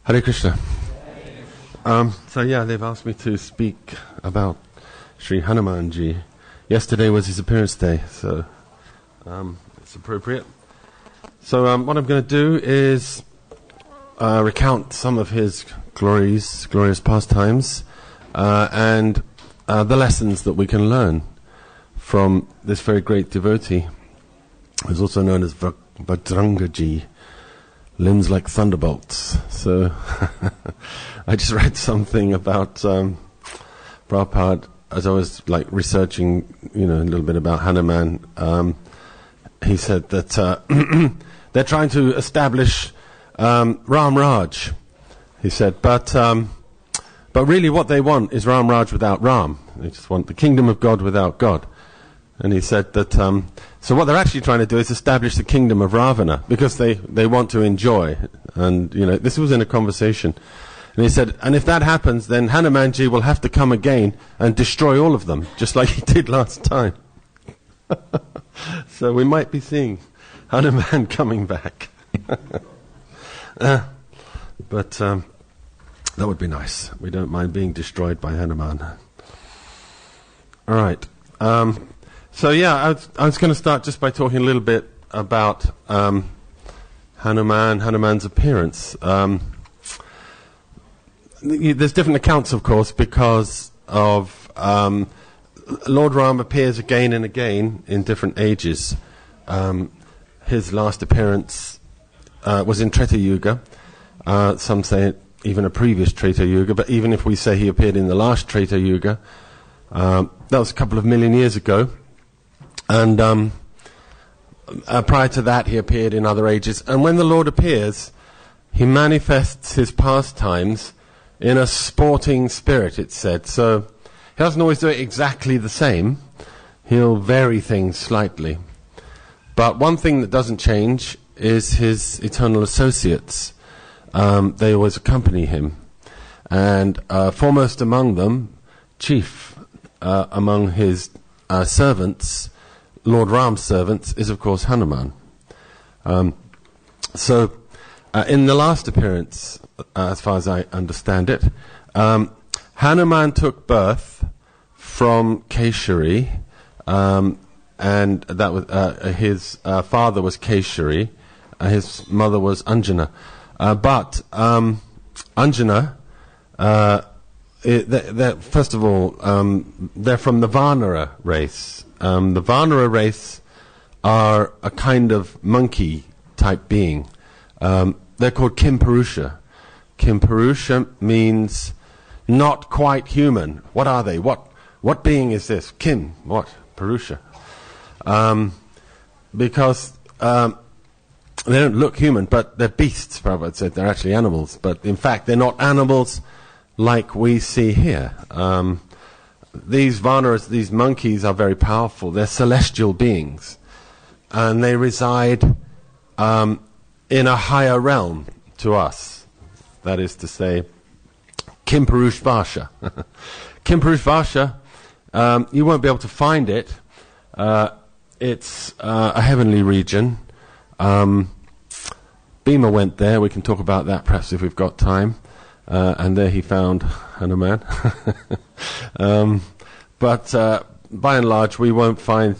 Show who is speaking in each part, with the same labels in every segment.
Speaker 1: Hare Krishna. They've asked me to speak about Sri Hanumanji. Yesterday was his appearance day, so it's appropriate. So what I'm going to do is recount some of his glorious pastimes, and the lessons that we can learn from this very great devotee, who's also known as Vajrangaji, limbs like thunderbolts. So I just read something about Prabhupada as I was researching, a little bit about Hanuman. He said that they're trying to establish Ram Raj. He said, but really what they want is Ram Raj without Ram. They just want the kingdom of God without God. And he said that, so what they're actually trying to do is establish the kingdom of Ravana, because they want to enjoy. And, this was in a conversation. And he said, and if that happens, then Hanumanji will have to come again and destroy all of them, just like he did last time. So we might be seeing Hanuman coming back. But that would be nice. We don't mind being destroyed by Hanuman. All right. I was going to start just by talking a little bit about Hanuman's appearance. There's different accounts, of course, because of Lord Ram appears again and again in different ages. His last appearance was in Treta Yuga. Some say even a previous Treta Yuga, but even if we say he appeared in the last Treta Yuga, that was a couple of million years ago. And prior to that, he appeared in other ages. And when the Lord appears, he manifests his pastimes in a sporting spirit, it's said. So he doesn't always do it exactly the same. He'll vary things slightly. But one thing that doesn't change is his eternal associates. They always accompany him. And foremost among them, chief among his servants, Lord Ram's servants, is of course Hanuman. In the last appearance, as far as I understand it, Hanuman took birth from Keshari, and that was his father was Keshari, his mother was Anjana. But Anjana, first of all, they're from the Vanara race. The Vanara race are a kind of monkey-type being. They're called Kimpurusha. Kimpurusha means not quite human. What are they? What being is this? Kim, what? Purusha. Because they don't look human, but they're beasts, Prabhupada said. They're actually animals. But in fact, they're not animals like we see here. These Vanaras, these monkeys, are very powerful. They're celestial beings. And they reside in a higher realm to us. That is to say, Kimpurush Varsha. Kimpurush Varsha, you won't be able to find it. It's a heavenly region. Bhima went there. We can talk about that perhaps if we've got time. And there he found Hanuman. But by and large, we won't find,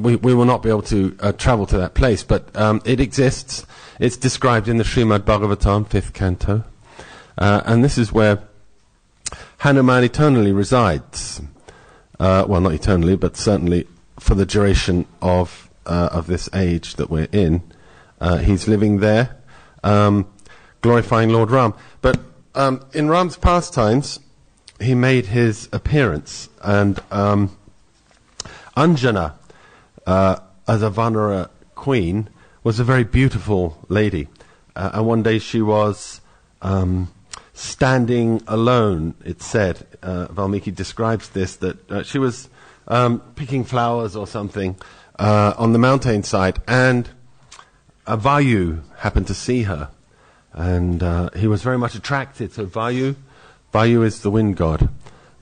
Speaker 1: we will not be able to travel to that place. But it exists. It's described in the Srimad Bhagavatam, 5th canto. And this is where Hanuman eternally resides. Well, not eternally, but certainly for the duration of this age that we're in. He's living there, glorifying Lord Ram. But in Ram's pastimes, he made his appearance, and Anjana, as a Vanara queen, was a very beautiful lady. And one day she was standing alone, it said. Valmiki describes this, that she was picking flowers or something on the mountainside, and a Vayu happened to see her. And he was very much attracted. So Vayu is the wind god.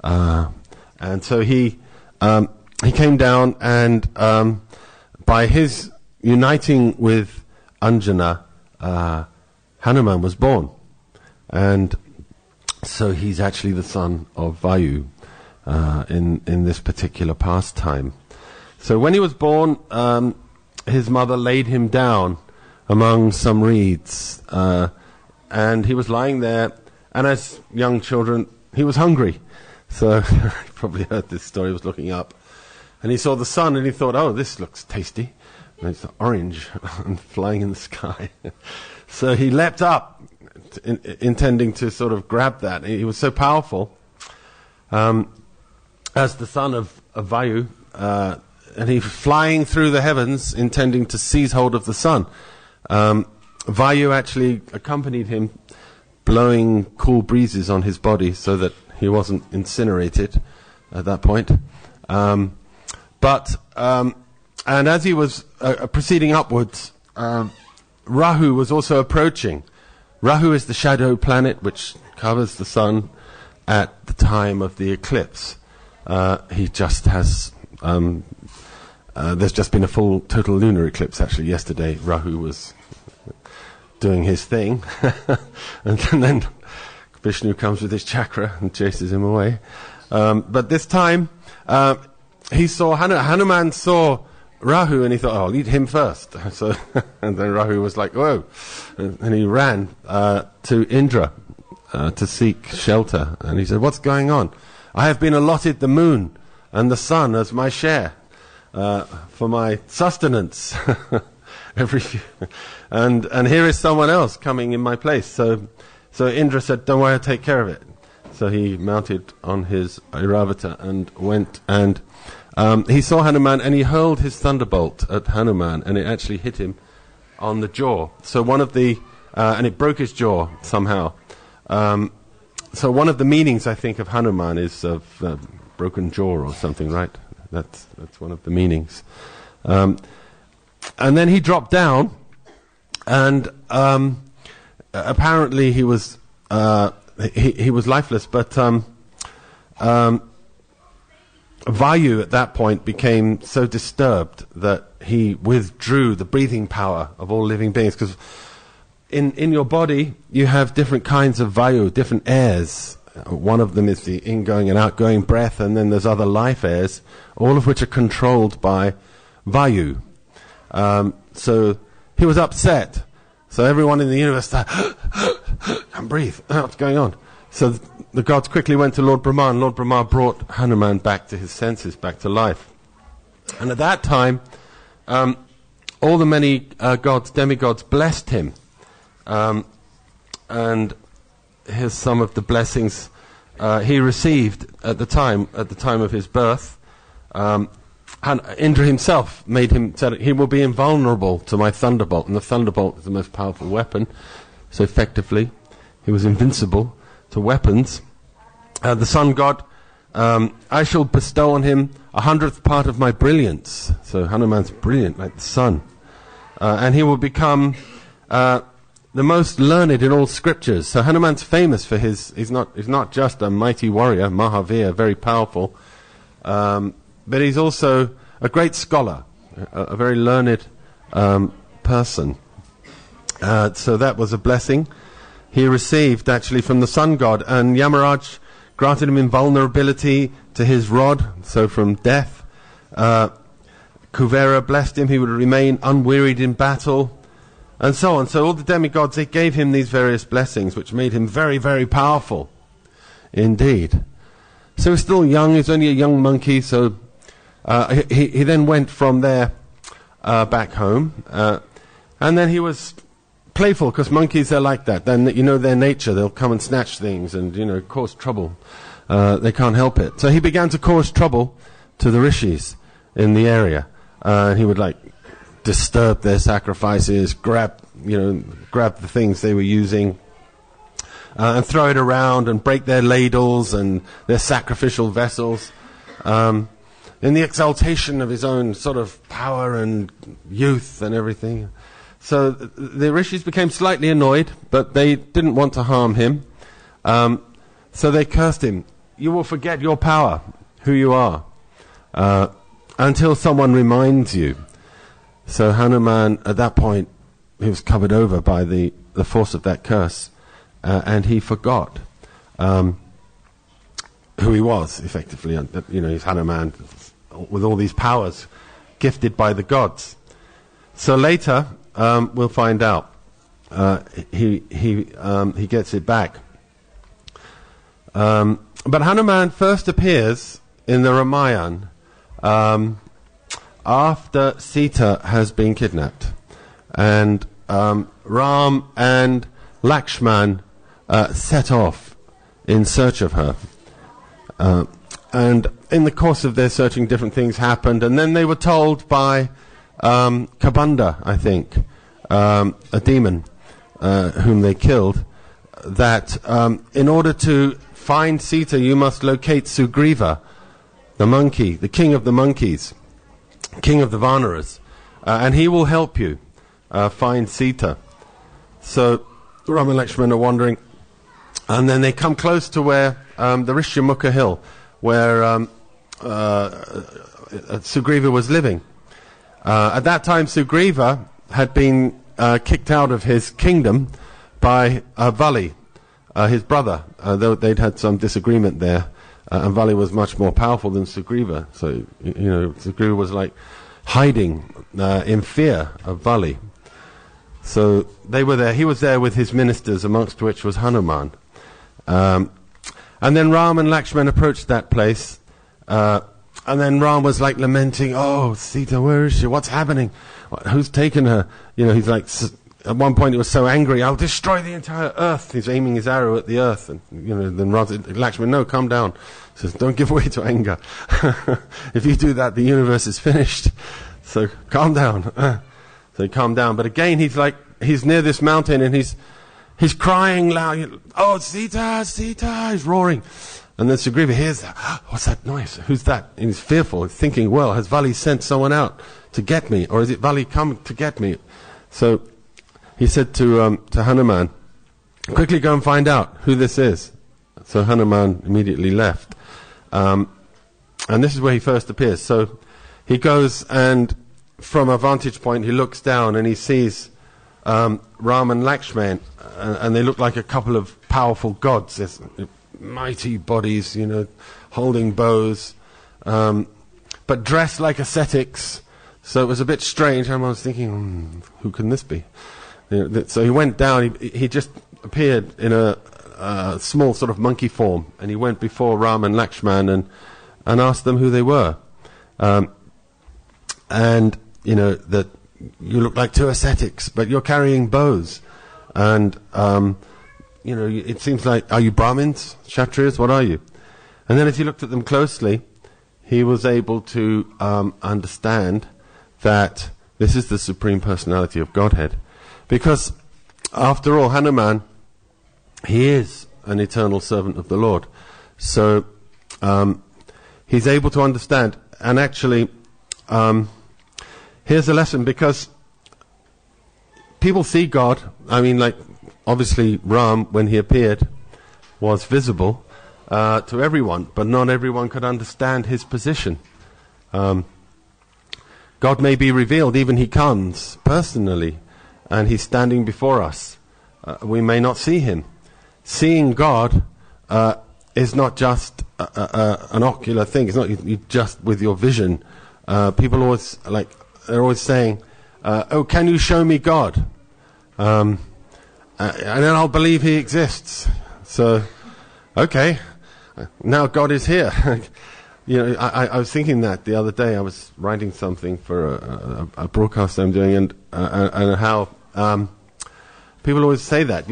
Speaker 1: And so he came down, and by his uniting with Anjana, Hanuman was born. and so he's actually the son of Vayu in this particular pastime. So when he was born, his mother laid him down among some reeds, and he was lying there, and as young children, he was hungry. So you probably heard this story. He was looking up, and he saw the sun, and he thought, oh, this looks tasty. And it's orange and flying in the sky. So he leapt up, intending to sort of grab that. He was so powerful as the son of Vayu, and he was flying through the heavens, intending to seize hold of the sun. Vayu actually accompanied him, blowing cool breezes on his body so that he wasn't incinerated at that point. And as he was proceeding upwards, Rahu was also approaching. Rahu is the shadow planet which covers the sun at the time of the eclipse. He just has... there's just been a full total lunar eclipse actually yesterday. Rahu was doing his thing. and then Vishnu comes with his chakra and chases him away. But this time, he saw Hanuman saw Rahu, and he thought, oh, I'll eat him first. So, and then Rahu was like, whoa, and he ran to Indra to seek shelter. And he said, what's going on? I have been allotted the moon and the sun as my share for my sustenance. And here is someone else coming in my place. So Indra said, don't worry, I'll take care of it. So he mounted on his Airavata and went, and he saw Hanuman, and he hurled his thunderbolt at Hanuman, and it actually hit him on the jaw. So and it broke his jaw somehow. So one of the meanings, I think, of Hanuman is of broken jaw or something, right? That's one of the meanings. And then he dropped down, and apparently he was lifeless. But Vayu at that point became so disturbed that he withdrew the breathing power of all living beings, because in your body you have different kinds of Vayu, different airs. One of them is the ingoing and outgoing breath, and then there's other life airs, all of which are controlled by Vayu. So he was upset. So everyone in the universe can't breathe. What's going on? So the gods quickly went to Lord Brahma, and Lord Brahma brought Hanuman back to his senses, back to life. And at that time, all the many demigods blessed him. And here's some of the blessings he received at the time of his birth. Indra himself said he will be invulnerable to my thunderbolt, and the thunderbolt is the most powerful weapon. So effectively, he was invincible to weapons. The sun god, I shall bestow on him 100th part of my brilliance. So Hanuman's brilliant like the sun, and he will become the most learned in all scriptures. So Hanuman's famous for he's not just a mighty warrior, Mahavir, very powerful, but he's also a great scholar, a very learned person. So that was a blessing he received actually from the sun god, and Yamaraj granted him invulnerability to his rod, so from death. Kuvera blessed him, he would remain unwearied in battle, and so on. So all the demigods, they gave him these various blessings, which made him very, very powerful indeed. So he's still young, he's only a young monkey, so he then went from there back home, and then he was playful, because monkeys are like that. Then you know their nature, they'll come and snatch things and cause trouble. They can't help it. So he began to cause trouble to the rishis in the area. He would disturb their sacrifices, grab the things they were using, and throw it around and break their ladles and their sacrificial vessels. In the exaltation of his own sort of power and youth and everything. So the rishis became slightly annoyed, but they didn't want to harm him. So they cursed him. You will forget your power, who you are, until someone reminds you. So Hanuman, at that point, he was covered over by the force of that curse. and he forgot who he was, effectively. He's Hanuman with all these powers gifted by the gods. So later, we'll find out. He gets it back. But Hanuman first appears in the Ramayana after Sita has been kidnapped, and Ram and Lakshman set off in search of her. And in the course of their searching, different things happened, and then they were told by Kabanda, I think, a demon whom they killed, that in order to find Sita, you must locate Sugriva, the monkey, the king of the monkeys, king of the Vanaras, and he will help you find Sita. So Ram and Lakshman are wandering, and then they come close to where the Rishyamukha hill, where Sugriva was living. At that time, Sugriva had been kicked out of his kingdom by Vali, his brother, though they'd had some disagreement there, and Vali was much more powerful than Sugriva. So, Sugriva was like hiding in fear of Vali. So they were there. He was there with his ministers, amongst which was Hanuman. And then Ram and Lakshman approached that place, and then Ram was like lamenting, "Oh, Sita, where is she? What's happening? Who's taken her?" He's like, at one point he was so angry, "I'll destroy the entire earth." He's aiming his arrow at the earth, and then Ram said, "Lakshman, no, calm down." He says, "Don't give way to anger. If you do that, the universe is finished. So calm down." So he calmed down, but again he's near this mountain, and he's crying loud, "Oh, Sita, Sita!" He's roaring. And then Sugriva hears that. "What's that noise? Who's that?" And he's fearful, he's thinking, well, has Vali sent someone out to get me? Or is it Vali come to get me? So he said to Hanuman, "Quickly go and find out who this is." So Hanuman immediately left. And this is where he first appears. So he goes, and from a vantage point, he looks down and he sees Ram and Lakshman, and they look like a couple of powerful gods. There's mighty bodies, holding bows, but dressed like ascetics. So it was a bit strange. I was thinking, who can this be? So he went down. He just appeared in a small sort of monkey form, and he went before Ram and Lakshman and asked them who they were. And that you look like two ascetics, but you're carrying bows, and it seems like, are you Brahmins, Kshatriyas, what are you? And then as he looked at them closely, he was able to understand that this is the Supreme Personality of Godhead. Because, after all, Hanuman, he is an eternal servant of the Lord. So, he's able to understand. And actually, here's a lesson, because people see God. I mean, obviously Ram, when he appeared, was visible to everyone, but not everyone could understand his position. God may be revealed, even he comes personally, and he's standing before us. We may not see him. Seeing God is not just an ocular thing. It's not you just with your vision. People always they're always saying, "Oh, can you show me God? And then I'll believe he exists." So, okay, now God is here. I was thinking that the other day. I was writing something for a broadcast I'm doing, and how people always say that.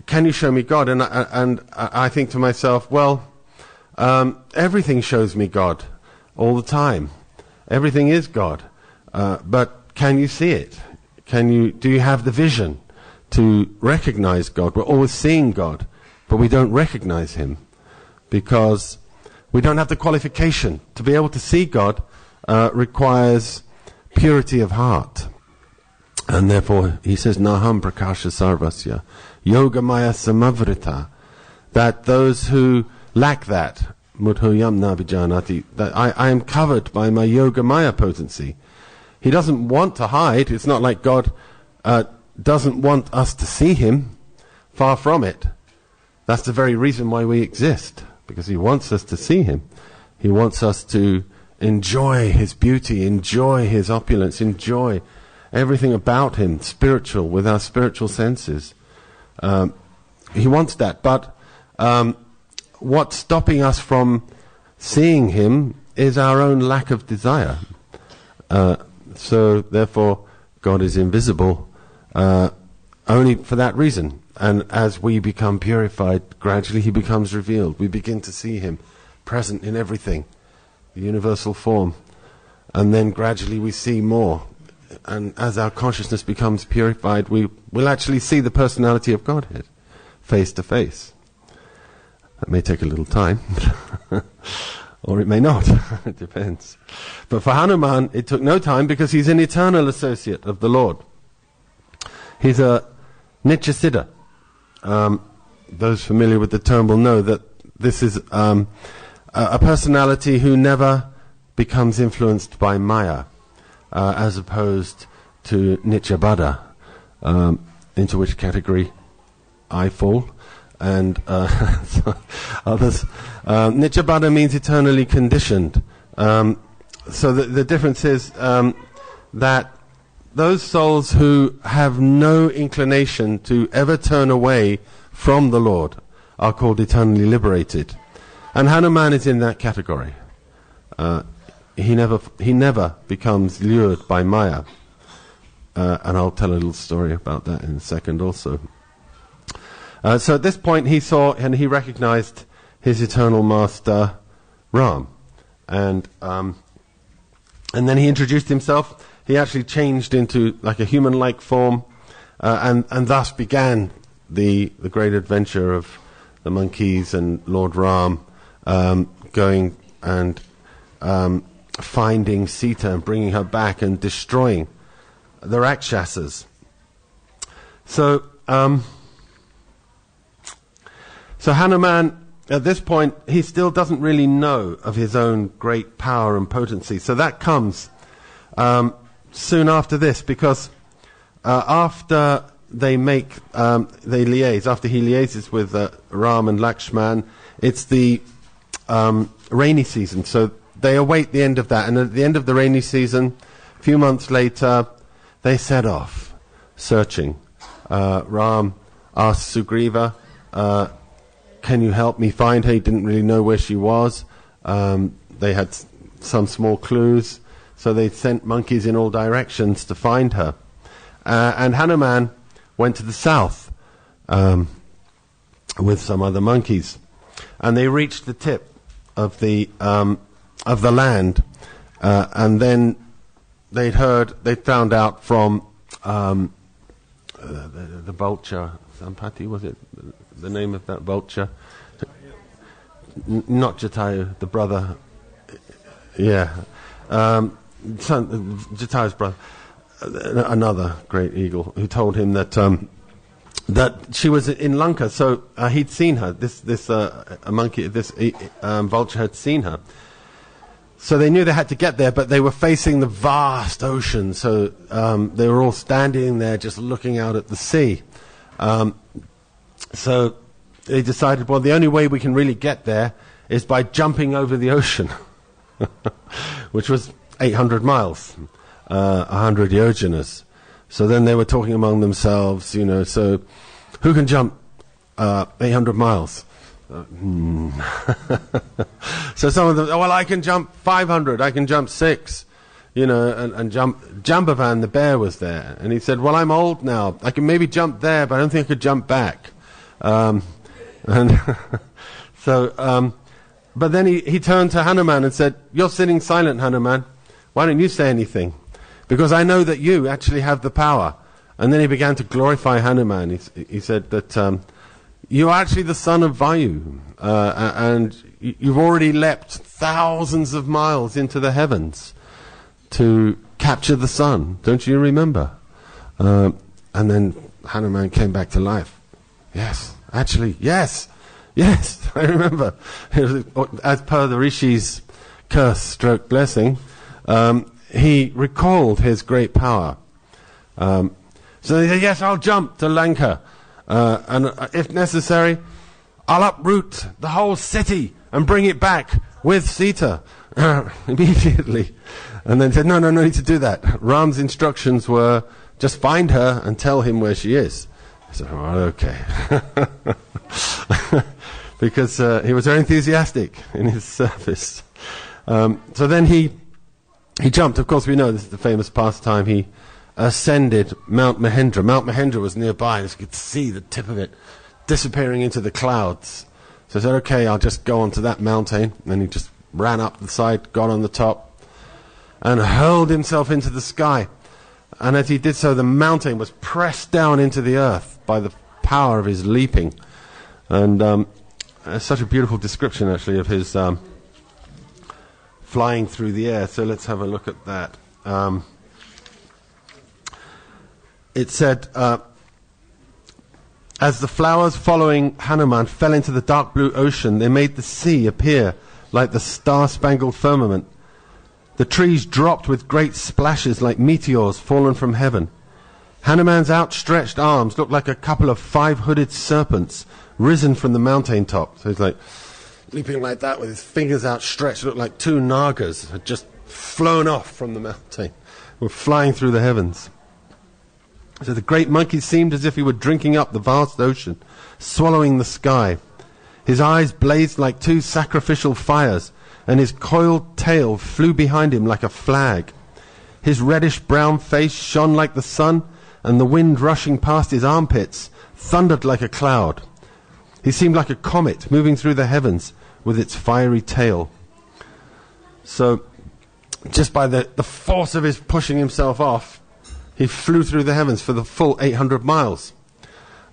Speaker 1: Can you show me God? And I think to myself, well, everything shows me God all the time. Everything is God, but can you see it? Do you have the vision to recognize God? We're always seeing God, but we don't recognize him because we don't have the qualification. To be able to see God requires purity of heart. And therefore, he says, Naham prakasha sarvasya, yoga maya samavrita, that those who lack that, mudhoyam navijanati, that I am covered by my yoga maya potency. He doesn't want to hide. It's not like God doesn't want us to see him, Far from it. That's the very reason why we exist, because he wants us to see him. He wants us to enjoy his beauty, enjoy his opulence, enjoy everything about him, spiritual, with our spiritual senses. He wants that, but what's stopping us from seeing him is our own lack of desire. So therefore, God is invisible only for that reason. And as we become purified, gradually he becomes revealed. We begin to see him present in everything, the universal form. And then gradually we see more. And as our consciousness becomes purified, we will actually see the personality of Godhead face to face. That may take a little time, or it may not. It depends. But for Hanuman, it took no time, because he's an eternal associate of the Lord. He's a Nityasiddha. Those familiar with the term will know that this is a personality who never becomes influenced by Maya, as opposed to Nityabada, into which category I fall, and others. Nityabada means eternally conditioned. So the difference is that those souls who have no inclination to ever turn away from the Lord are called eternally liberated. And Hanuman is in that category. He never becomes lured by Maya. And I'll tell a little story about that in a second also. So at this point he saw and he recognized his eternal master Ram. And then he introduced himself. He actually changed into like a human-like form, and thus began the great adventure of the monkeys and Lord Ram going and finding Sita and bringing her back and destroying the Rakshasas. So Hanuman, at this point, he still doesn't really know of his own great power and potency. So that comes soon after this, because after they liaise, after he liaises with Ram and Lakshman, it's the rainy season. So they await the end of that. And at the end of the rainy season, a few months later, they set off searching. Ram asked Sugriva, can you help me find her? He didn't really know where she was. They had some small clues, so they sent monkeys in all directions to find her. And Hanuman went to the south with some other monkeys, and they reached the tip of the land, and then they found out from the vulture, Sampati, was it the name of that vulture? Not Jatayu, the brother. Yeah, Jatayu's brother, another great eagle, who told him that that she was in Lanka. So he'd seen her. This vulture had seen her. So they knew they had to get there, but they were facing the vast ocean. So they were all standing there, just looking out at the sea. So they decided, well, the only way we can really get there is by jumping over the ocean, which was 800 miles, 100 yojanas. So then they were talking among themselves, so who can jump 800 miles? So some of them, well, I can jump 500, I can jump 6, and jump. Jambavan, the bear, was there, and he said, well, I'm old now, I can maybe jump there, but I don't think I could jump back. And so, but then he turned to Hanuman and said, you're sitting silent, Hanuman, why don't you say anything? Because I know that you actually have the power. And then he began to glorify Hanuman. He said that you are actually the son of Vayu, and you've already leapt thousands of miles into the heavens to capture the sun. Don't you remember? And then Hanuman came back to life. Yes, actually, yes, I remember. As per the Rishi's curse stroke blessing, he recalled his great power. So he said, yes, I'll jump to Lanka. and if necessary, I'll uproot the whole city and bring it back with Sita immediately. And then said, no need to do that. Ram's instructions were, just find her and tell him where she is. I said, oh, okay. Because he was very enthusiastic in his service. So then he jumped. Of course, we know this is the famous pastime. He ascended Mount Mahendra. Mount Mahendra was nearby, and you could see the tip of it disappearing into the clouds. So I said, okay, I'll just go onto that mountain. And then he just ran up the side, got on the top, and hurled himself into the sky. And as he did so, the mountain was pressed down into the earth by the power of his leaping. And it's such a beautiful description, actually, of his flying through the air. So let's have a look at that. It said, as the flowers following Hanuman fell into the dark blue ocean, they made the sea appear like the star-spangled firmament. The trees dropped with great splashes like meteors fallen from heaven. Hanuman's outstretched arms looked like a couple of 5-hooded serpents risen from the mountain top. So he's like leaping like that with his fingers outstretched. It looked like 2 nagas had just flown off from the mountain, were flying through the heavens. So the great monkey seemed as if he were drinking up the vast ocean, swallowing the sky. His eyes blazed like 2 sacrificial fires, and his coiled tail flew behind him like a flag. His reddish-brown face shone like the sun, and the wind rushing past his armpits thundered like a cloud. He seemed like a comet moving through the heavens with its fiery tail. So, just by the force of his pushing himself off, he flew through the heavens for the full 800 miles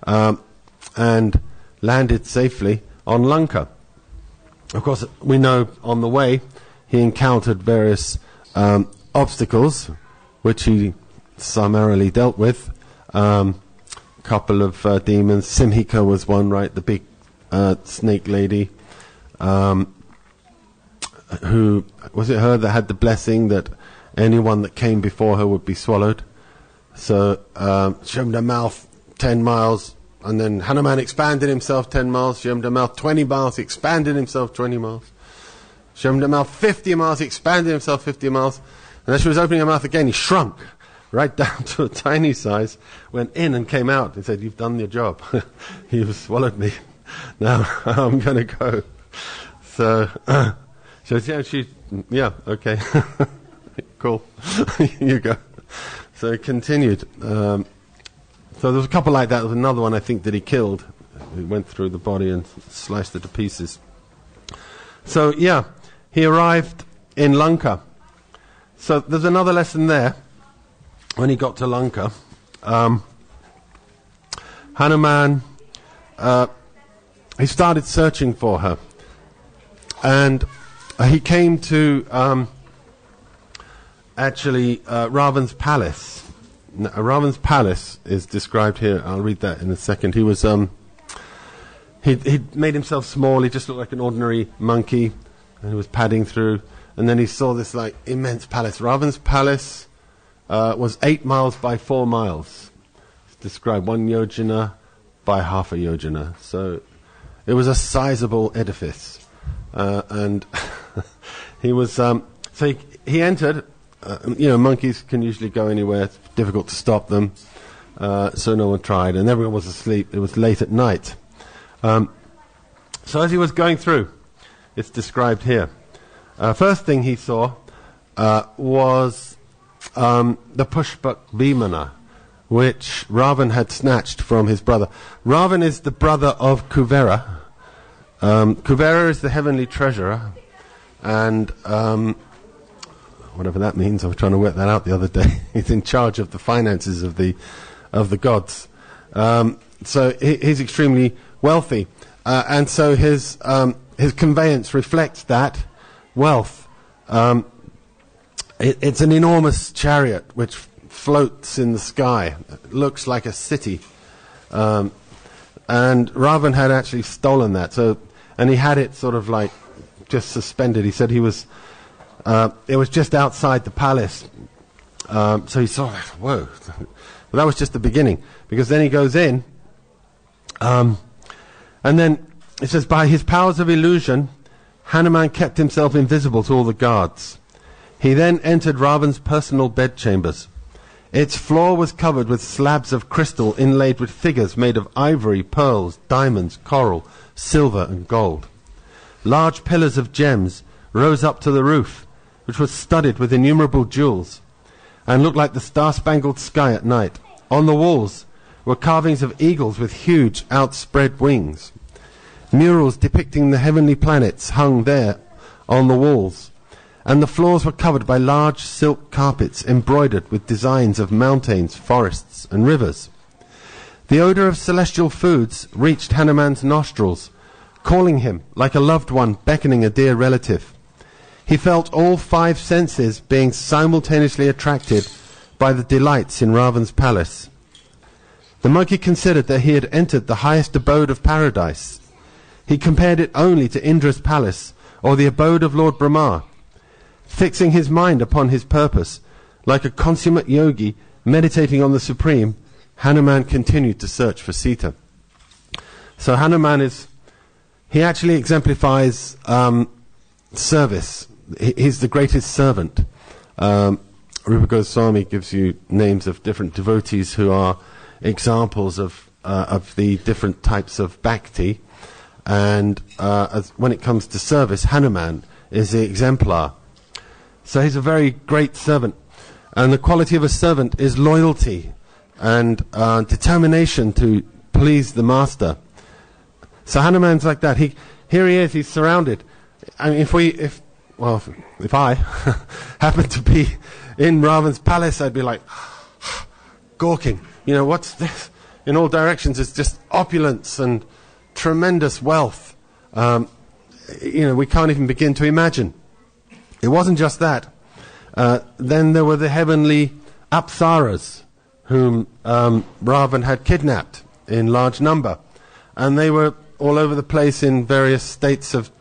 Speaker 1: and landed safely on Lanka. Of course, we know on the way he encountered various obstacles, which he summarily dealt with. Couple of demons. Simhika was one, right? The big snake lady. Who was it? Her that had the blessing that anyone that came before her would be swallowed. So she opened her mouth 10 miles, and then Hanuman expanded himself 10 miles. She opened her mouth 20 miles, expanded himself 20 miles. She opened her mouth 50 miles, expanded himself 50 miles. And as she was opening her mouth again, he shrunk right down to a tiny size, went in and came out and said, "You've done your job. You've swallowed me. Now I'm going to go." So she said, yeah, okay. Cool. You go. So it continued. So there was a couple like that. There was another one, I think, that he killed. He went through the body and sliced it to pieces. So, yeah, he arrived in Lanka. So there's another lesson there. When he got to Lanka, Hanuman, he started searching for her. And he came to Ravan's palace. Ravan's palace is described here. I'll read that in a second. He was he made himself small. He just looked like an ordinary monkey, and he was padding through. And then he saw this like immense palace. Ravan's palace was 8 miles by 4 miles. It's described 1 yojana by half a yojana. So it was a sizable edifice. And he was so he entered. Monkeys can usually go anywhere. It's difficult to stop them. So no one tried, and everyone was asleep. It was late at night. So as he was going through, it's described here. First thing he saw was the Pushpak Bhimana, which Ravan had snatched from his brother. Ravan is the brother of Kuvera. Kuvera is the heavenly treasurer, and whatever that means. I was trying to work that out the other day. He's in charge of the finances of the gods. So he's extremely wealthy, and so his conveyance reflects that wealth. It's an enormous chariot which floats in the sky. It looks like a city, and Ravan had actually stolen that. So, and he had it sort of like just suspended. He said he was. It was just outside the palace. So he saw, whoa. But that was just the beginning. Because then he goes in, And then it says, by his powers of illusion, Hanuman kept himself invisible to all the guards. He then entered Ravan's personal bedchambers. Its floor was covered with slabs of crystal inlaid with figures made of ivory, pearls, diamonds, coral, silver and gold. Large pillars of gems rose up to the roof, which was studded with innumerable jewels, and looked like the star-spangled sky at night. On the walls were carvings of eagles with huge outspread wings. Murals depicting the heavenly planets hung there on the walls, and the floors were covered by large silk carpets embroidered with designs of mountains, forests, and rivers. The odor of celestial foods reached Hanuman's nostrils, calling him like a loved one beckoning a dear relative. He felt all 5 senses being simultaneously attracted by the delights in Ravan's palace. The monkey considered that he had entered the highest abode of paradise. He compared it only to Indra's palace or the abode of Lord Brahma. Fixing his mind upon his purpose, like a consummate yogi meditating on the Supreme, Hanuman continued to search for Sita. So Hanuman he actually exemplifies service. He's the greatest servant. Rupa Goswami gives you names of different devotees who are examples of the different types of bhakti. And when it comes to service, Hanuman is the exemplar. So he's a very great servant. And the quality of a servant is loyalty and determination to please the master. So Hanuman's like that. Here he is, he's surrounded. I mean, if I happened to be in Ravan's palace, I'd be like, gawking. What's this? In all directions, it's just opulence and tremendous wealth. We can't even begin to imagine. It wasn't just that. Then there were the heavenly apsaras, whom Ravan had kidnapped in large number. And they were all over the place in various states of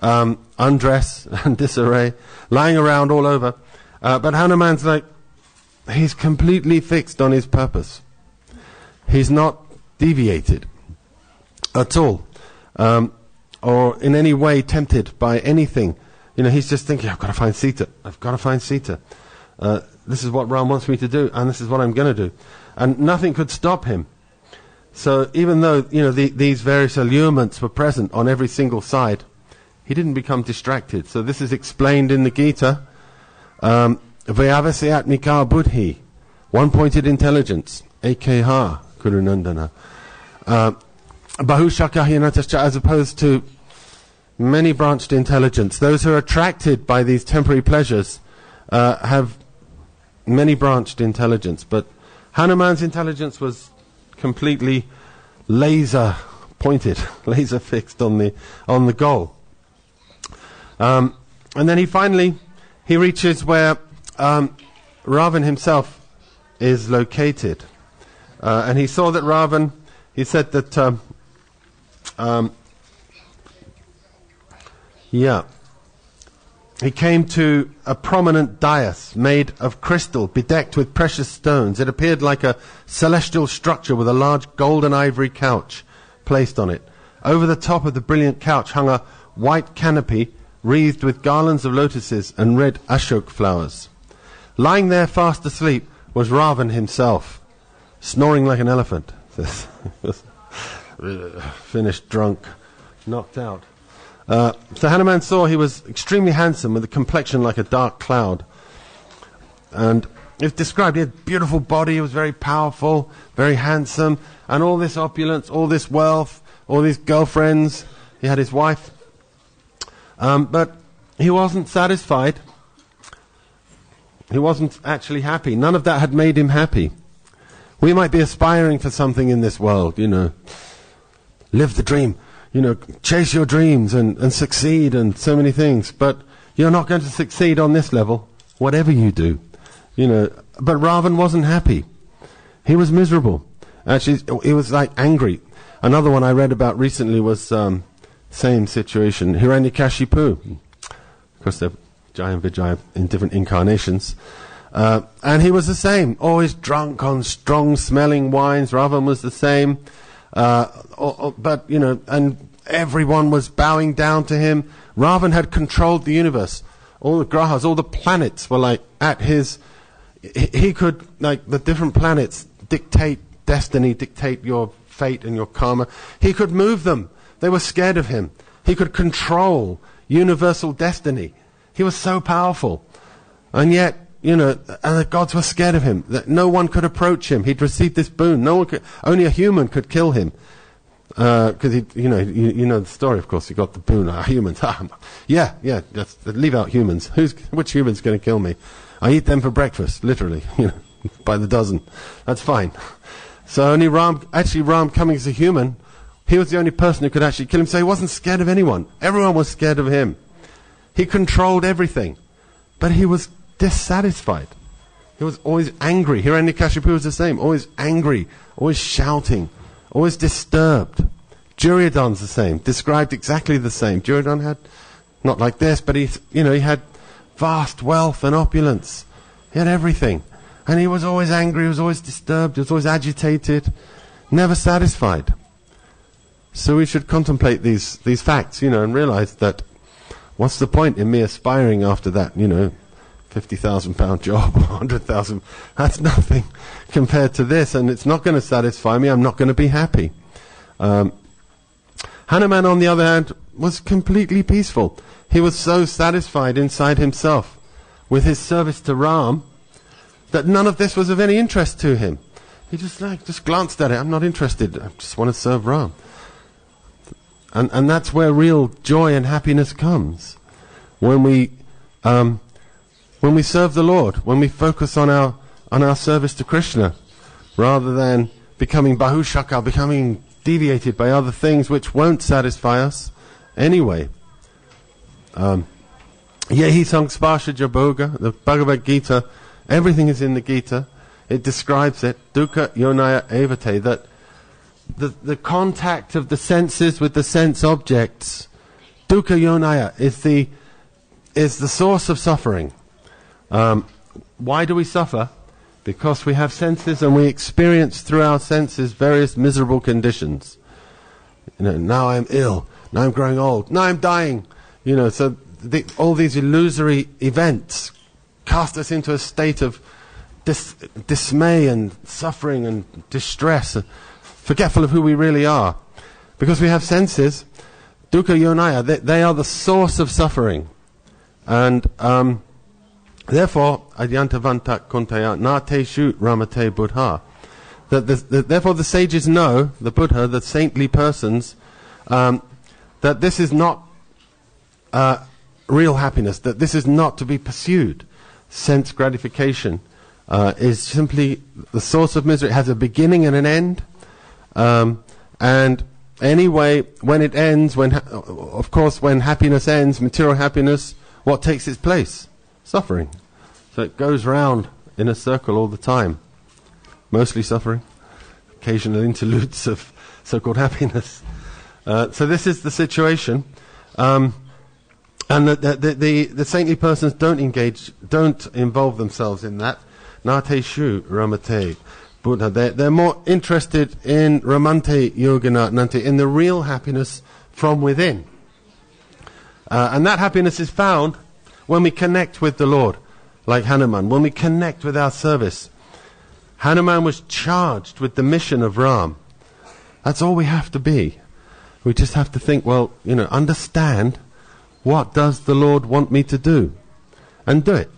Speaker 1: undress and disarray, lying around all over. But Hanuman's like, he's completely fixed on his purpose. He's not deviated at all, or in any way tempted by anything. He's just thinking, I've got to find Sita. I've got to find Sita. This is what Ram wants me to do, and this is what I'm going to do. And nothing could stop him. So even though, these various allurements were present on every single side, he didn't become distracted. So this is explained in the Gita. Vyavasyatmika buddhi, one-pointed intelligence, ekha kurunandana. Bahushakahyanatascha, as opposed to many-branched intelligence. Those who are attracted by these temporary pleasures have many-branched intelligence. But Hanuman's intelligence was completely laser-pointed, laser-fixed on the goal. And then he reaches where Ravan himself is located. And he saw that Ravan, he said that, he came to a prominent dais made of crystal, bedecked with precious stones. It appeared like a celestial structure with a large gold and ivory couch placed on it. Over the top of the brilliant couch hung a white canopy wreathed with garlands of lotuses and red ashok flowers. Lying there fast asleep was Ravan himself, snoring like an elephant. Finished drunk, knocked out. So Hanuman saw he was extremely handsome with a complexion like a dark cloud. And it's described, he had a beautiful body, he was very powerful, very handsome, and all this opulence, all this wealth, all these girlfriends. He had his wife. But he wasn't satisfied. He wasn't actually happy. None of that had made him happy. We might be aspiring for something in this world, live the dream. Chase your dreams and succeed and so many things. But you're not going to succeed on this level, whatever you do. But Ravan wasn't happy. He was miserable. Actually, he was like angry. Another one I read about recently was same situation. Hiranyakashipu. Of course, they're Jaya and Vijaya in different incarnations. And he was the same. Always drunk on strong-smelling wines. Ravan was the same. But, and everyone was bowing down to him. Ravan had controlled the universe. All the grahas, all the planets were like at his... He could, like the different planets, dictate destiny, dictate your fate and your karma. He could move them. They were scared of him. He could control universal destiny. He was so powerful. And yet, and the gods were scared of him. That no one could approach him. He'd received this boon. Only a human could kill him. Because you know the story, of course. He got the boon. Humans. Yeah. Just leave out humans. Which human's going to kill me? I eat them for breakfast, literally. By the dozen. That's fine. So only Ram coming as a human, he was the only person who could actually kill him. So he wasn't scared of anyone. Everyone was scared of him. He controlled everything. But he was dissatisfied. He was always angry. Hiranyakashipu was the same. Always angry. Always shouting. Always disturbed. Duryodhan's the same. Described exactly the same. Duryodhan had, not like this, but he had vast wealth and opulence. He had everything. And he was always angry. He was always disturbed. He was always agitated. Never satisfied. So we should contemplate these facts, and realize that what's the point in me aspiring after that, £50,000 job or 100,000? That's nothing compared to this, and it's not going to satisfy me. I'm not going to be happy. Hanuman, on the other hand, was completely peaceful. He was so satisfied inside himself with his service to Ram that none of this was of any interest to him. He just glanced at it. I'm not interested. I just want to serve Ram. And that's where real joy and happiness comes. When we serve the Lord, when we focus on our service to Krishna, rather than becoming bahushaka, becoming deviated by other things which won't satisfy us anyway. Yehi Sangsparsha Jaboga, the Bhagavad Gita, everything is in the Gita. It describes it, dukkha yonaya evate, that the contact of the senses with the sense objects, dukkha yonaya, is the source of suffering. Why do we suffer? Because we have senses and we experience through our senses various miserable conditions. Now I'm ill, now I'm growing old, now I'm dying. So all these illusory events cast us into a state of dismay and suffering and distress, forgetful of who we really are. Because we have senses, dukkha yonaya, they are the source of suffering. And therefore, adyantavanta kontaya nateshu ramate buddha. Therefore the sages know, the Buddha, the saintly persons, that this is not real happiness, that this is not to be pursued. Sense gratification is simply the source of misery. It has a beginning and an end. And anyway, when it ends, when happiness ends, material happiness, what takes its place? Suffering. So it goes round in a circle all the time. Mostly suffering. Occasional interludes of so-called happiness. So this is the situation. And the saintly persons don't involve themselves in that. Nateshu ramate Buddha. They're more interested in ramante yogana nante, in the real happiness from within. And that happiness is found when we connect with the Lord, like Hanuman, when we connect with our service. Hanuman was charged with the mission of Ram. That's all we have to be. We just have to think, understand what does the Lord want me to do? And do it.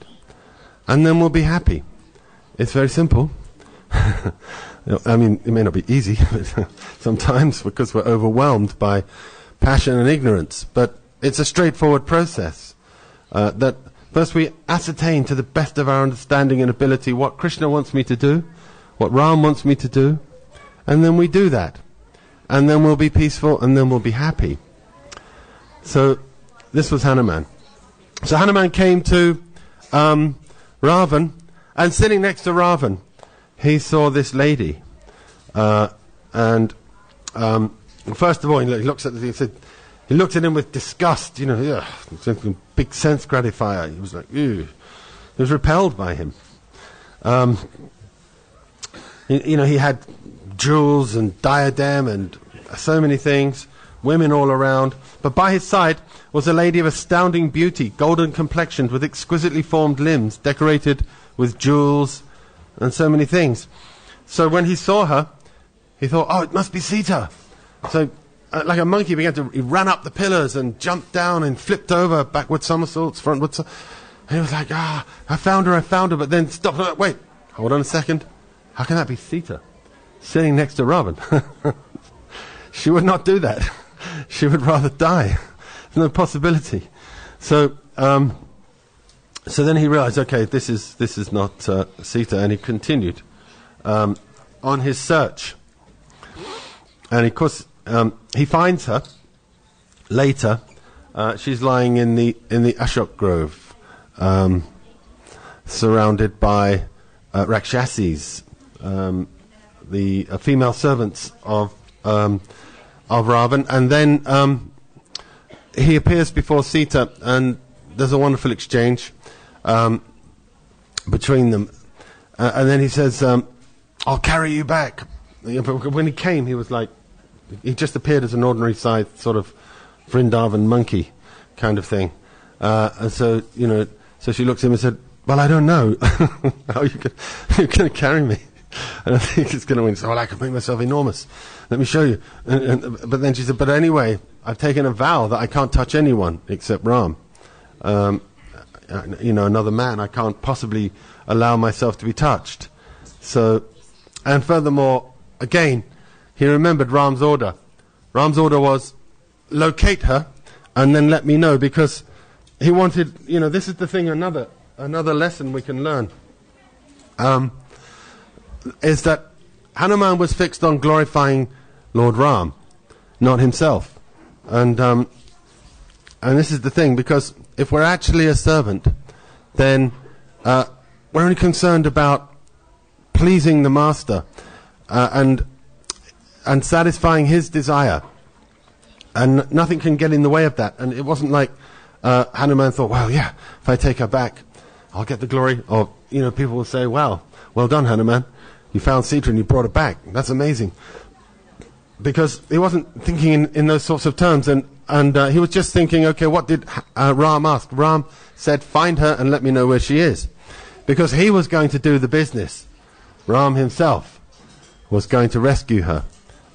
Speaker 1: And then we'll be happy. It's very simple. I mean, it may not be easy sometimes because we're overwhelmed by passion and ignorance. But it's a straightforward process. That first we ascertain to the best of our understanding and ability what Krishna wants me to do, what Ram wants me to do, and then we do that. And then we'll be peaceful and then we'll be happy. So this was Hanuman. So Hanuman came to Ravan, and sitting next to Ravan, he saw this lady. And first of all, he looks at he looked at him with disgust. Big sense gratifier. He was like, ew. He was repelled by him. He had jewels and diadem and so many things, women all around. But by his side was a lady of astounding beauty, golden complexioned, with exquisitely formed limbs, decorated with jewels and so many things. So when he saw her, he thought, oh, it must be Sita. So like a monkey, he ran up the pillars and jumped down and flipped over, backward somersaults, frontward. And he was like, I found her, but then stopped. Wait, hold on a second. How can that be Sita sitting next to Ravan? She would not do that. She would rather die. There's no possibility. So then he realized, okay, this is not Sita, and he continued on his search. And of course, he finds her later. She's lying in the Ashok grove, surrounded by Rakshasis, the female servants of Ravan. And then he appears before Sita, and there's a wonderful exchange between them. And then he says, I'll carry you back. But when he came, he was like, he just appeared as an ordinary sized sort of Vrindavan monkey kind of thing. And so, so she looked at him and said, well, I don't know. How are you going to carry me? I don't think it's going to win. So, well, I can make myself enormous. Let me show you. But then she said, but anyway, I've taken a vow that I can't touch anyone except Ram. Another man. I can't possibly allow myself to be touched. So, and furthermore, again, he remembered Ram's order. Ram's order was, locate her and then let me know, because he wanted, this is the thing, another lesson we can learn, is that Hanuman was fixed on glorifying Lord Ram, not himself. And this is the thing, because if we're actually a servant, then we're only concerned about pleasing the master and satisfying his desire, and nothing can get in the way of that. And it wasn't like Hanuman thought, well, yeah, if I take her back, I'll get the glory. Or people will say, well done, Hanuman, you found Sita and you brought her back. That's amazing. Because he wasn't thinking in those sorts of terms, and he was just thinking, okay, what did Ram ask? Ram said, find her and let me know where she is, because he was going to do the business. Ram himself was going to rescue her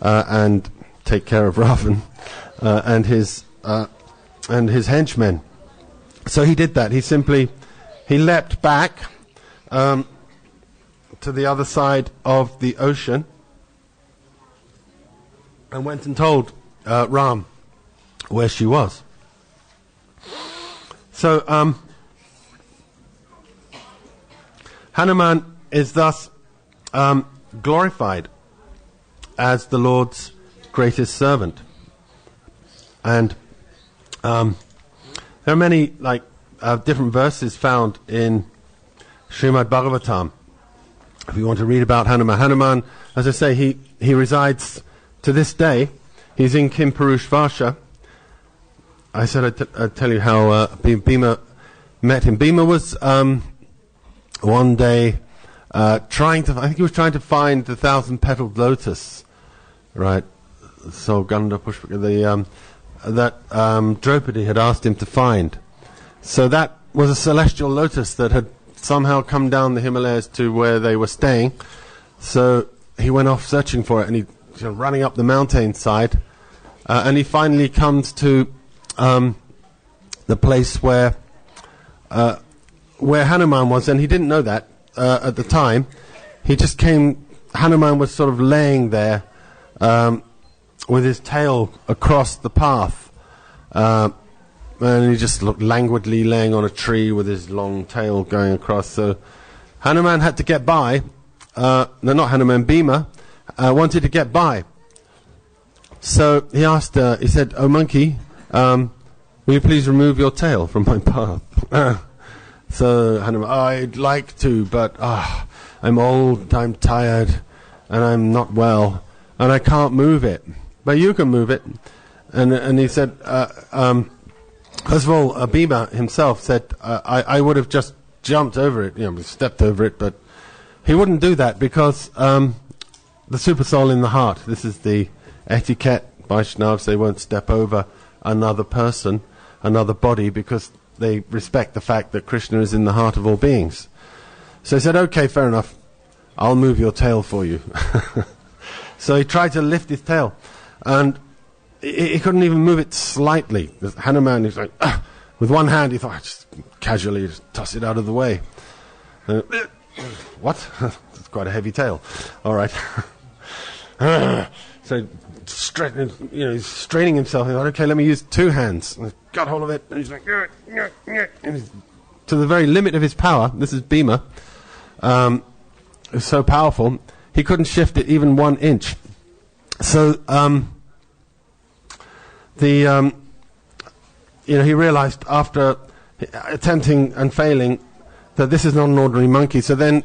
Speaker 1: and take care of Ravan and his henchmen. So he did that. He leapt back to the other side of the ocean and went and told Ram where she was. So Hanuman is thus glorified as the Lord's greatest servant. And there are many different verses found in Srimad Bhagavatam. If you want to read about Hanuman, as I say, he resides to this day. He's in Kimpurush Varsha. I said I'd tell you how Bhima met him. Bhima was one day I think he was trying to find the 1,000-petaled lotus, right? So Ganda Pushpa, that Draupadi had asked him to find. So that was a celestial lotus that had somehow come down the Himalayas to where they were staying. So he went off searching for it, and he running up the mountainside, and he finally comes to the place where Hanuman was, and he didn't know that at the time. He just came. Hanuman was sort of laying there with his tail across the path, and he just looked languidly laying on a tree with his long tail going across. So Hanuman had to get by. No, not Hanuman, Bhima wanted to get by. So he asked, he said, "Oh monkey, will you please remove your tail from my path?" So Hanuman, I'd like to, but I'm old, I'm tired, and I'm not well, and I can't move it. But you can move it. And he said, first of all, Bhima himself said, I would have just jumped over it, stepped over it, but he wouldn't do that because the super soul in the heart. This is the etiquette. Vaishnavas, they won't step over another person, another body, because they respect the fact that Krishna is in the heart of all beings. So he said, okay, fair enough, I'll move your tail for you. So he tried to lift his tail, and he couldn't even move it slightly. Hanuman, he's like, with one hand, he thought, just casually just toss it out of the way. What? It's quite a heavy tail. All right. So he's straining himself. He's like, okay, let me use two hands. And he got hold of it, and he's like, and he's, to the very limit of his power. This is Bhima. It's so powerful, he couldn't shift it even 1 inch. So he realized after attempting and failing that this is not an ordinary monkey. So then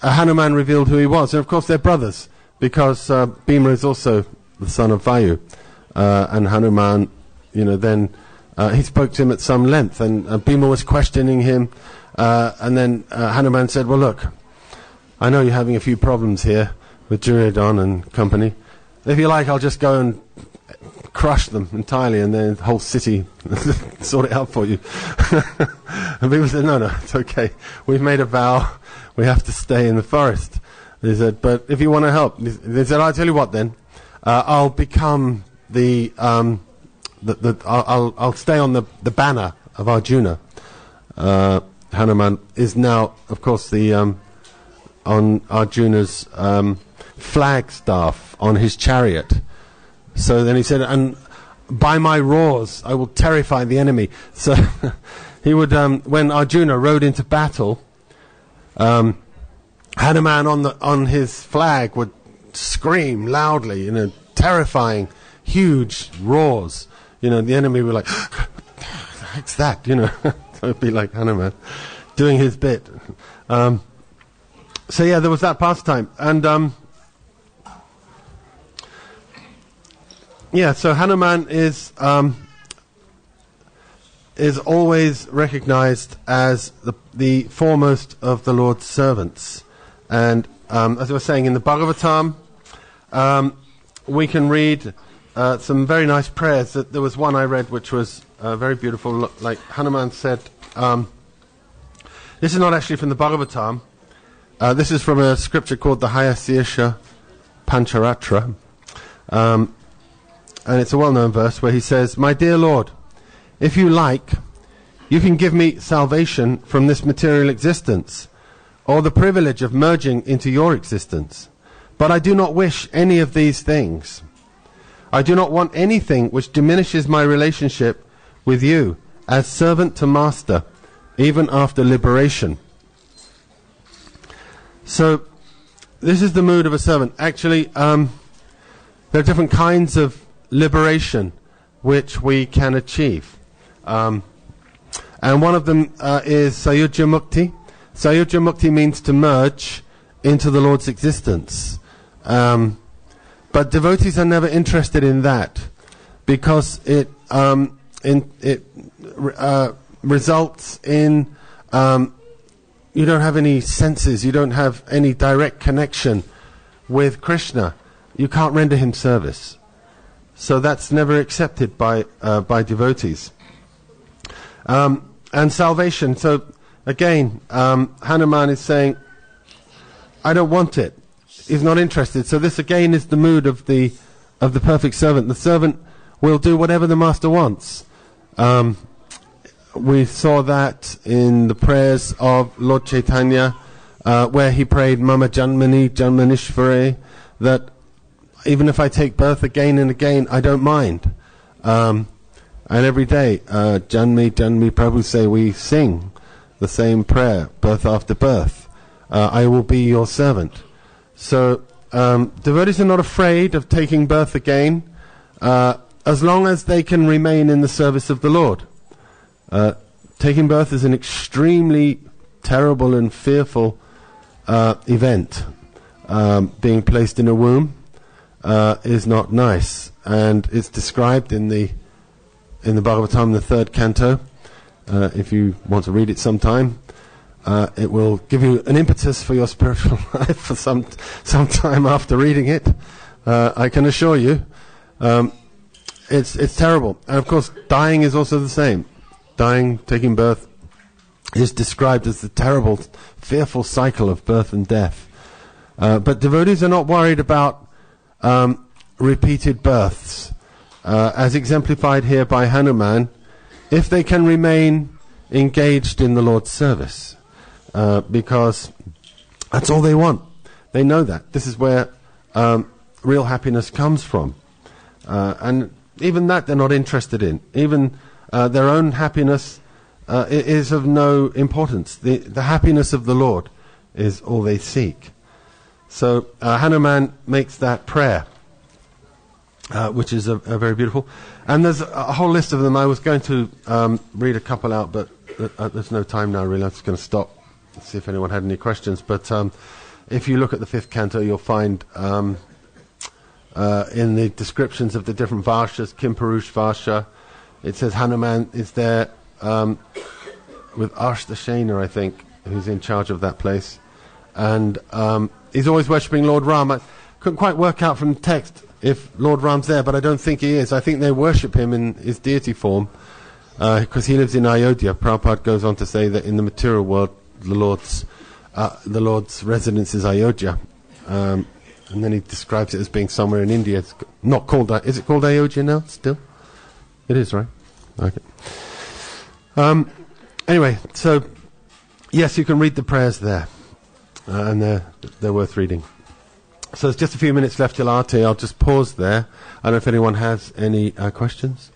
Speaker 1: Hanuman revealed who he was, and of course they're brothers, because Bhima is also the son of Vayu, and Hanuman, then he spoke to him at some length, and Bhima was questioning him, and then Hanuman said, well, look, I know you're having a few problems here with Duryodhana and company. If you like, I'll just go and crush them entirely, and then the whole city sort it out for you. And Bhima said, no, it's okay. We've made a vow. We have to stay in the forest. He said, but if you want to help, they said, I'll tell you what then. I'll become I'll stay on the banner of Arjuna. Hanuman is now, of course, on Arjuna's flagstaff on his chariot. So then he said, and by my roars I will terrify the enemy. So he would, when Arjuna rode into battle, Hanuman on his flag would scream loudly, terrifying, huge roars. The enemy would like, what's that? So it'd be like Hanuman doing his bit. So yeah, there was that pastime, and so Hanuman is always recognized as the foremost of the Lord's servants. And as I was saying, in the Bhagavatam, we can read some very nice prayers. There was one I read which was very beautiful. Like Hanuman said, this is not actually from the Bhagavatam. This is from a scripture called the Hayasesha Pancharatra. And it's a well-known verse where he says, my dear Lord, if you like, you can give me salvation from this material existence, or the privilege of merging into your existence. But I do not wish any of these things. I do not want anything which diminishes my relationship with you as servant to master, even after liberation. So, this is the mood of a servant. Actually, there are different kinds of liberation which we can achieve. And one of them is Sayujya Mukti. Sayujya Mukti means to merge into the Lord's existence. But devotees are never interested in that, because it results in you don't have any senses, you don't have any direct connection with Krishna. You can't render him service. So that's never accepted by devotees. And salvation. So again, Hanuman is saying, I don't want it. He's not interested. So this again is the mood of the perfect servant. The servant will do whatever the master wants. We saw that in the prayers of Lord Chaitanya, where he prayed Mama Janmani Janmanishvare, that even if I take birth again and again, I don't mind. And every day, Janmi Janmi Prabhu say, we sing the same prayer, birth after birth. I will be your servant. So devotees are not afraid of taking birth again, as long as they can remain in the service of the Lord. Taking birth is an extremely terrible and fearful event. Being placed in a womb is not nice, and it's described in the Bhagavatam, the 3rd canto. If you want to read it sometime, It will give you an impetus for your spiritual life for some time after reading it. I can assure you. It's terrible. And of course, dying is also the same. Dying, taking birth, is described as the terrible, fearful cycle of birth and death. But devotees are not worried about repeated births. As exemplified here by Hanuman, if they can remain engaged in the Lord's service. Because that's all they want. They know that. This is where real happiness comes from. And even that they're not interested in. Even their own happiness is of no importance. The happiness of the Lord is all they seek. So Hanuman makes that prayer, which is a very beautiful. And there's a whole list of them. I was going to read a couple out, but there's no time now, really. I'm just going to stop, see if anyone had any questions. But if you look at the 5th canto, you'll find in the descriptions of the different varshas, Kim Purush Varsha, it says Hanuman is there with Ashtashena, I think, who's in charge of that place. And he's always worshipping Lord Ram. I couldn't quite work out from the text if Lord Ram's there, but I don't think he is. I think they worship him in his deity form because he lives in Ayodhya. Prabhupada goes on to say that in the material world, the Lord's residence is Ayodhya. And then he describes it as being somewhere in India. It's not called that. Is it called Ayodhya now still? It is, right? Okay. Anyway, so yes, you can read the prayers there. And they're worth reading. So there's just a few minutes left till Aarti. I'll just pause there. I don't know if anyone has any questions.